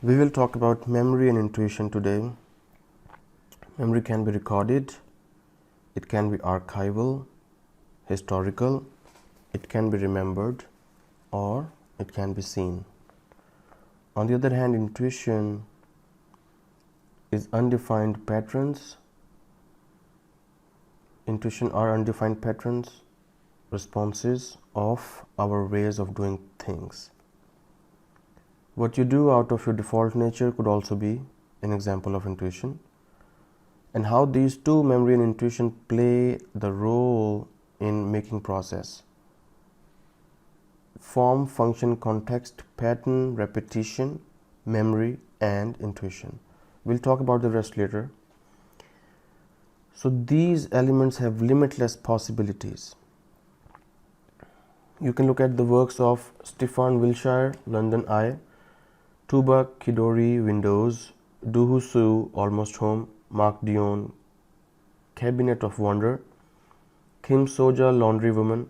We will talk about memory and intuition today. Memory can be recorded, it can be archival, historical, it can be remembered, or it can be seen. On the other hand, intuition is undefined patterns. Intuition are undefined patterns, responses of our ways of doing things. What you do out of your default nature could also be an example of intuition. And how these two, memory and intuition, play the role in making process. Form, function, context, pattern, repetition, memory, and intuition. We'll talk about the rest later. So these elements have limitless possibilities. You can look at the works of Stefan Wilshire, London Eye, Tuba Kidori, Windows, Duhu Su, Almost Home, Mark Dion, Cabinet of Wonder, Kim Soja, Laundry Woman,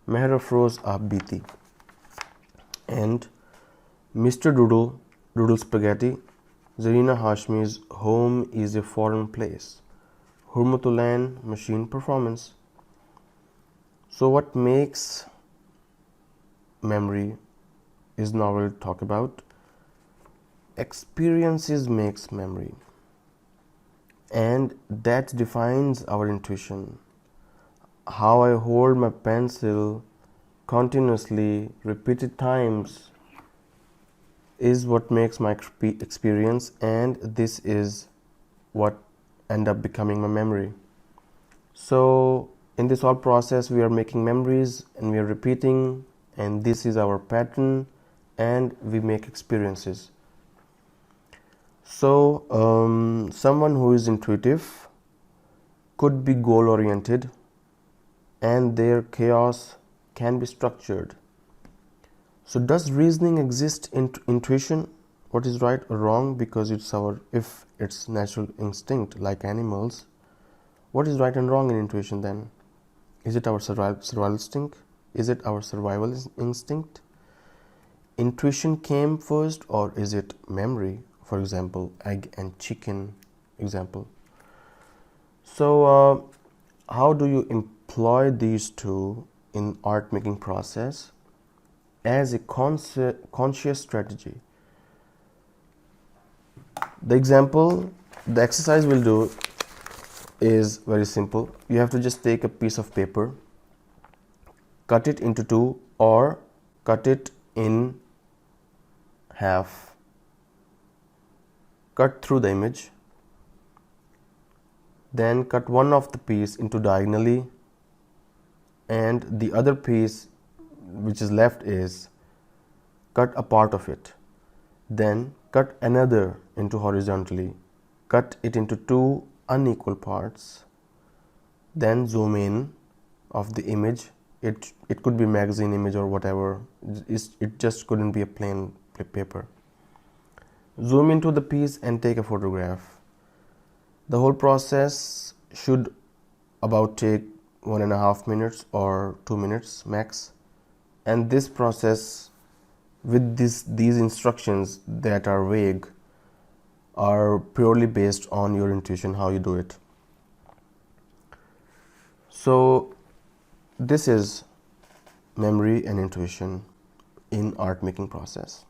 Meher Afroz, Aap Beeti, and Mr. Doodle, Doodle Spaghetti, Zarina Hashmi's Home is a Foreign Place, Hurmatulan, Machine Performance. So what makes memory is now we'll talk about. Experiences makes memory, and that defines our intuition. How I hold my pencil continuously, repeated times, is what makes my experience, and this is what end up becoming my memory. So in this whole process we are making memories and we are repeating, and this is our pattern, and we make experiences. So someone who is intuitive could be goal oriented, and their chaos can be structured. So does reasoning exist in intuition? What is right or wrong? Because if it's natural instinct like animals, what is right and wrong in intuition then? Is it our survival instinct? Is it our survival instinct? Intuition came first, or is it memory? For example, egg and chicken example. So how do you employ these two in art making process as a conscious strategy? The exercise we'll do is very simple. You have to just take a piece of paper, cut it into two, or cut it in half. Cut through the image, then cut one of the piece into diagonally, and the other piece which is left is cut a part of it. Then cut another into horizontally, cut it into two unequal parts, then zoom in of the image. It could be magazine image or whatever, it just couldn't be a plain paper. Zoom into the piece and take a photograph. The whole process should about take 1.5 minutes or 2 minutes max. And this process with these instructions that are vague are purely based on your intuition, how you do it. So this is memory and intuition in art making process.